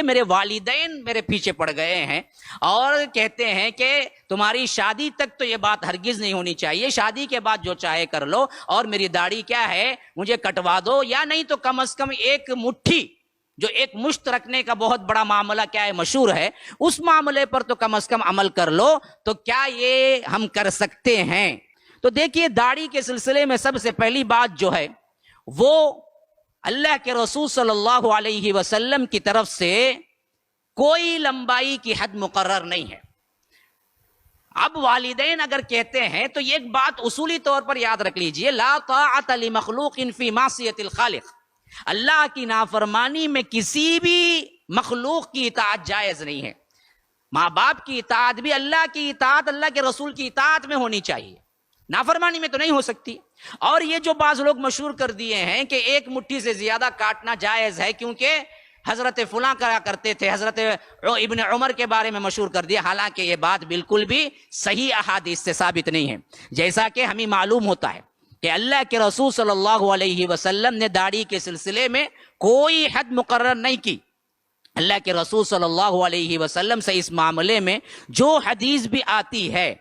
میرے والدین میرے پیچھے پڑ گئے ہیں اور کہتے ہیں کہ تمہاری شادی تک تو یہ بات ہرگز نہیں ہونی چاہیے، شادی کے بعد جو چاہے کر لو، اور میری داڑھی کیا ہے مجھے کٹوا دو، یا نہیں تو کم از کم ایک مٹھی، جو ایک مشت رکھنے کا بہت بڑا معاملہ کیا ہے مشہور ہے، اس معاملے پر تو کم از کم عمل کر لو۔ تو کیا یہ ہم کر سکتے ہیں؟ تو دیکھیے، داڑھی کے سلسلے میں سب سے پہلی بات جو ہے وہ اللہ کے رسول صلی اللہ علیہ وسلم کی طرف سے کوئی لمبائی کی حد مقرر نہیں ہے۔ اب والدین اگر کہتے ہیں تو یہ ایک بات اصولی طور پر یاد رکھ لیجئے، لا طاعت لمخلوق فی معصیت الخالق، اللہ کی نافرمانی میں کسی بھی مخلوق کی اطاعت جائز نہیں ہے۔ ماں باپ کی اطاعت بھی اللہ کی اطاعت، اللہ کے رسول کی اطاعت میں ہونی چاہیے، نافرمانی میں تو نہیں ہو سکتی۔ اور یہ جو بعض لوگ مشہور کر دیے ہیں کہ ایک مٹھی سے زیادہ کاٹنا جائز ہے کیونکہ حضرت فلاں کرا کرتے تھے، حضرت ابن عمر کے بارے میں مشہور کر دیا، حالانکہ یہ بات بالکل بھی صحیح احادیث سے ثابت نہیں ہے۔ جیسا کہ ہمیں معلوم ہوتا ہے کہ اللہ کے رسول صلی اللہ علیہ وسلم نے داڑھی کے سلسلے میں کوئی حد مقرر نہیں کی۔ اللہ کے رسول صلی اللہ علیہ وسلم سے اس معاملے میں جو حدیث بھی آتی ہے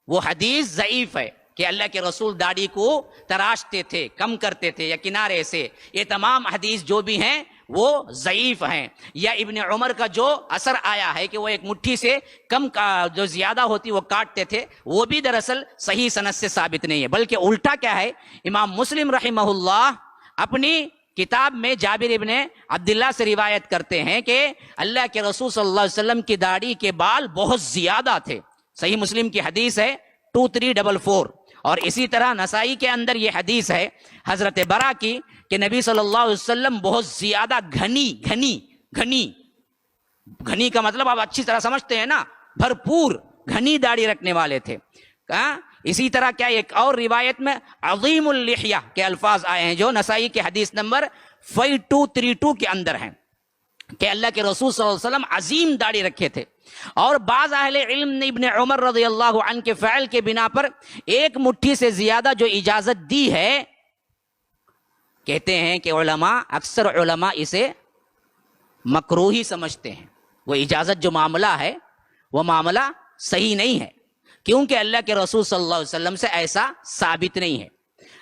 وہ حدیث ضعیف ہے کہ اللہ کے رسول داڑھی کو تراشتے تھے، کم کرتے تھے یا کنارے سے، یہ تمام حدیث جو بھی ہیں وہ ضعیف ہیں۔ یا ابن عمر کا جو اثر آیا ہے کہ وہ ایک مٹھی سے کم جو زیادہ ہوتی وہ کاٹتے تھے، وہ بھی دراصل صحیح سند سے ثابت نہیں ہے، بلکہ الٹا کیا ہے، امام مسلم رحمہ اللہ اپنی کتاب میں جابر ابن عبداللہ سے روایت کرتے ہیں کہ اللہ کے رسول صلی اللہ علیہ وسلم کی داڑھی کے بال بہت زیادہ تھے، صحیح مسلم کی حدیث ہے 2344۔ اور اسی طرح نسائی کے اندر یہ حدیث ہے حضرت برا کی کہ نبی صلی اللہ علیہ وسلم بہت زیادہ گھنی کا مطلب آپ اچھی طرح سمجھتے ہیں نا، بھرپور گھنی داڑھی رکھنے والے تھے۔ اسی طرح کیا ایک اور روایت میں عظیم اللحیہ کے الفاظ آئے ہیں جو نسائی کے حدیث نمبر 5232 کے اندر ہیں کہ اللہ کے رسول صلی اللہ علیہ وسلم عظیم داڑھی رکھے تھے۔ اور بعض اہل علم نے ابن عمر رضی اللہ عنہ کے فعل کے بنا پر ایک مٹھی سے زیادہ جو اجازت دی ہے، کہتے ہیں کہ اکثر علماء اسے مکروہی سمجھتے ہیں۔ وہ اجازت جو معاملہ ہے وہ معاملہ صحیح نہیں ہے، کیونکہ اللہ کے رسول صلی اللہ علیہ وسلم سے ایسا ثابت نہیں ہے۔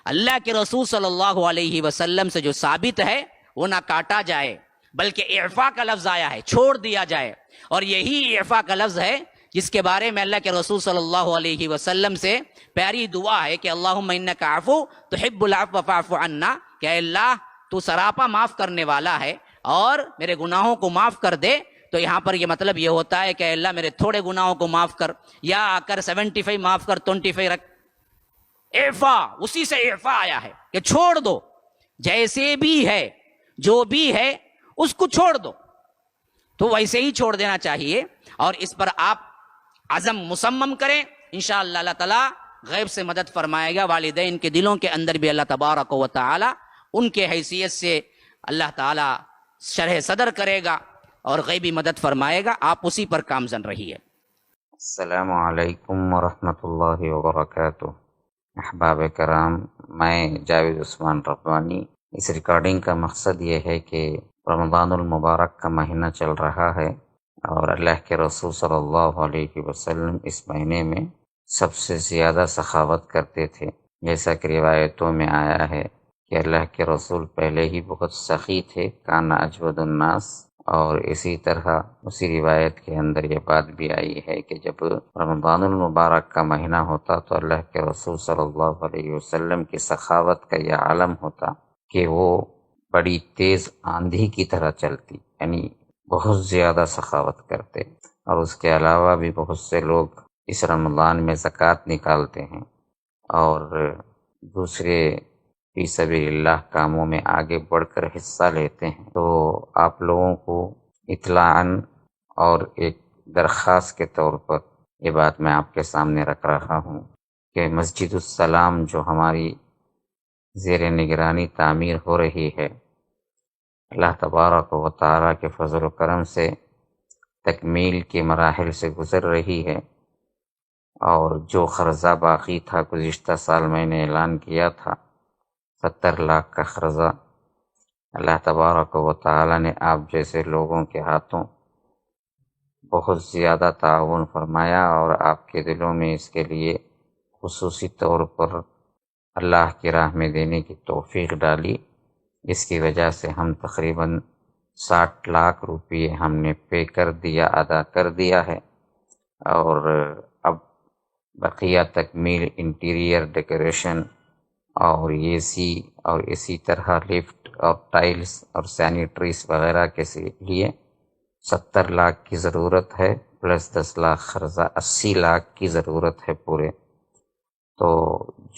اللہ کے رسول صلی اللہ علیہ وسلم سے جو ثابت ہے وہ نہ کاٹا جائے، بلکہ اعفاء کا لفظ آیا ہے، چھوڑ دیا جائے، اور یہی اعفاء کا لفظ ہے جس کے بارے میں اللہ کے رسول صلی اللہ علیہ وسلم سے پیاری دعا ہے کہ اللہم انک عفو تحب العفو فاعف عنا، کہ اے اللہ تو سراپا معاف کرنے والا ہے اور میرے گناہوں کو معاف کر دے۔ تو یہاں پر یہ مطلب یہ ہوتا ہے کہ اے اللہ میرے تھوڑے گناہوں کو معاف کر، یا آ کر 75 معاف کر 25 رکھ۔ اعفاء، اسی سے اعفاء آیا ہے کہ چھوڑ دو، جیسے بھی ہے جو بھی ہے اس کو چھوڑ دو، تو ویسے ہی چھوڑ دینا چاہیے، اور اس پر آپ عزم مصمم کریں، انشاءاللہ اللہ تعالیٰ غیب سے مدد فرمائے گا۔ والدین کے دلوں کے اندر بھی اللہ تبارک و تعالی ان کے حیثیت سے اللہ تعالیٰ شرح صدر کرے گا اور غیبی مدد فرمائے گا، آپ اسی پر کامزن رہیے۔ السلام علیکم ورحمۃ اللہ وبرکاتہ۔ احباب کرام، میں جاوید عثمان ربانی۔ اس ریکارڈنگ کا مقصد یہ ہے کہ رمضان المبارک کا مہینہ چل رہا ہے، اور اللہ کے رسول صلی اللہ علیہ وسلم اس مہینے میں سب سے زیادہ سخاوت کرتے تھے، جیسا کہ روایتوں میں آیا ہے کہ اللہ کے رسول پہلے ہی بہت سخی تھے، کان اجود الناس۔ اور اسی طرح اسی روایت کے اندر یہ بات بھی آئی ہے کہ جب رمضان المبارک کا مہینہ ہوتا تو اللہ کے رسول صلی اللہ علیہ وسلم کی سخاوت کا یہ عالم ہوتا کہ وہ بڑی تیز آندھی کی طرح چلتی، یعنی بہت زیادہ سخاوت کرتے۔ اور اس کے علاوہ بھی بہت سے لوگ اس رمضان میں زکوٰۃ نکالتے ہیں اور دوسرے فی سبیل اللہ کاموں میں آگے بڑھ کر حصہ لیتے ہیں۔ تو آپ لوگوں کو اطلاعاً اور ایک درخواست کے طور پر یہ بات میں آپ کے سامنے رکھ رہا ہوں کہ مسجد السلام جو ہماری زیر نگرانی تعمیر ہو رہی ہے، اللہ تبارک و تعالیٰ کے فضل و کرم سے تکمیل کے مراحل سے گزر رہی ہے، اور جو قرضہ باقی تھا گزشتہ سال میں نے اعلان کیا تھا 70 لاکھ کا قرضہ، اللہ تبارک و تعالی نے آپ جیسے لوگوں کے ہاتھوں بہت زیادہ تعاون فرمایا اور آپ کے دلوں میں اس کے لیے خصوصی طور پر اللہ کی راہ میں دینے کی توفیق ڈالی، جس کی وجہ سے ہم تقریباً 60 لاکھ روپئے ہم نے پے کر دیا، ادا کر دیا ہے، اور اب بقیہ تکمیل انٹیریئر ڈیکوریشن اور اے سی اور اسی طرح لفٹ اور ٹائلز اور سینیٹریز وغیرہ کے لیے 70 لاکھ کی ضرورت ہے، پلس 10 لاکھ خرچہ، 80 لاکھ کی ضرورت ہے پورے۔ تو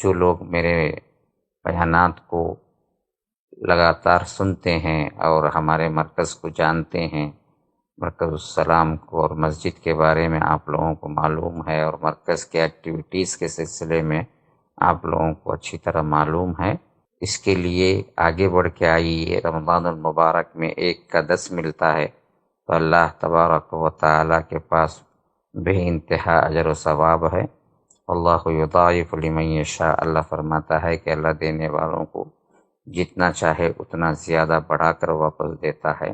جو لوگ میرے بیانات کو لگاتار سنتے ہیں اور ہمارے مرکز کو جانتے ہیں، مرکز السلام کو اور مسجد کے بارے میں آپ لوگوں کو معلوم ہے، اور مرکز کے ایکٹیویٹیز کے سلسلے میں آپ لوگوں کو اچھی طرح معلوم ہے، اس کے لیے آگے بڑھ کے آئیے۔ رمضان المبارک میں 1 کا 10 ملتا ہے، تو اللہ تبارک و تعالیٰ کے پاس بے انتہا اجر و ثواب ہے۔ اللہ یضاعف لمن یشاء، اللہ فرماتا ہے کہ اللہ دینے والوں کو جتنا چاہے اتنا زیادہ بڑھا کر واپس دیتا ہے۔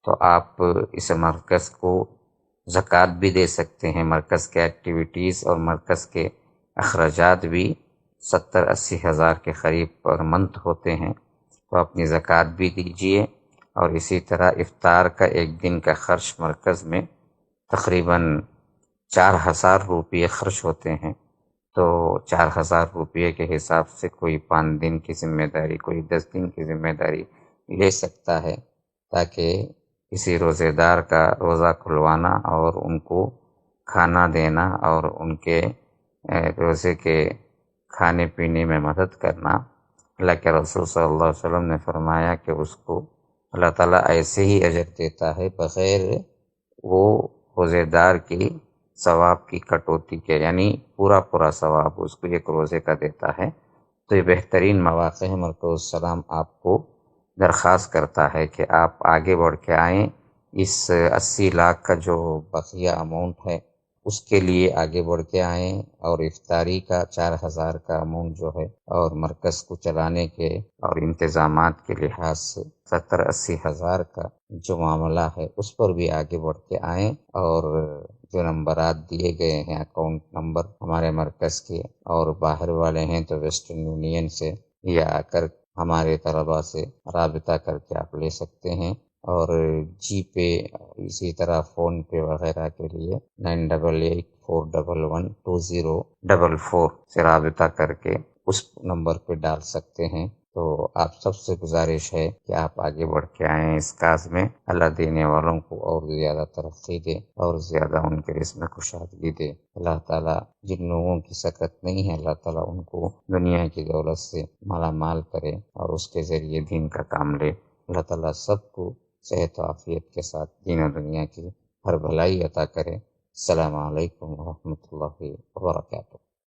تو آپ اس مرکز کو زکوٰۃ بھی دے سکتے ہیں، مرکز کے ایکٹیویٹیز اور مرکز کے اخراجات بھی 70-80 ہزار کے قریب پر منتھ ہوتے ہیں، تو اپنی زکوٰۃ بھی دیجیے۔ اور اسی طرح افطار کا 1 دن کا خرچ مرکز میں تقریباً 4000 روپئے خرچ ہوتے ہیں، تو 4000 روپئے کے حساب سے کوئی 5 دن کی ذمہ داری، کوئی 10 دن کی ذمہ داری لے سکتا ہے، تاکہ کسی روزے دار کا روزہ کھلوانا اور ان کو کھانا دینا اور ان کے روزے کے کھانے پینے میں مدد کرنا۔ اللہ کے رسول صلی اللہ علیہ وسلم نے فرمایا کہ اس کو اللہ تعالیٰ ایسے ہی اجر دیتا ہے بغیر وہ روزے دار کی ثواب کی کٹوتی کے، یعنی پورا ثواب اس کو 1 روزے کا دیتا ہے۔ تو یہ بہترین مواقع ہے۔ مرکز السلام آپ کو درخواست کرتا ہے کہ آپ آگے بڑھ کے آئیں، اس 80 لاکھ کا جو بقیہ اماؤنٹ ہے اس کے لیے آگے بڑھ کے آئیں، اور افطاری کا 4000 کا اماؤنٹ جو ہے، اور مرکز کو چلانے کے اور انتظامات کے لحاظ سے 70-80 ہزار کا جو معاملہ ہے اس پر بھی آگے بڑھ کے آئیں، اور جو نمبرات دیے گئے ہیں اکاؤنٹ نمبر ہمارے مرکز کے، اور باہر والے ہیں تو ویسٹرن یونین سے یا آ کر ہمارے طلباء سے رابطہ کر کے آپ لے سکتے ہیں، اور جی پے اسی طرح فون پے وغیرہ کے لیے 9884112044 سے رابطہ کر کے اس نمبر پہ ڈال سکتے ہیں۔ تو آپ سب سے گزارش ہے کہ آپ آگے بڑھ کے آئیں اس کاز میں، اللہ دینے والوں کو اور زیادہ ترقی دے اور زیادہ ان کے رزق میں کشادگی دے۔ اللہ تعالیٰ جن لوگوں کی سکت نہیں ہے، اللہ تعالیٰ ان کو دنیا کی دولت سے مالا مال کرے اور اس کے ذریعے دین کا کام لے۔ اللہ تعالیٰ سب کو صحت و عافیت کے ساتھ دین و دنیا کی ہر بھلائی عطا کرے۔ السلام علیکم ورحمۃ اللہ وبرکاتہ۔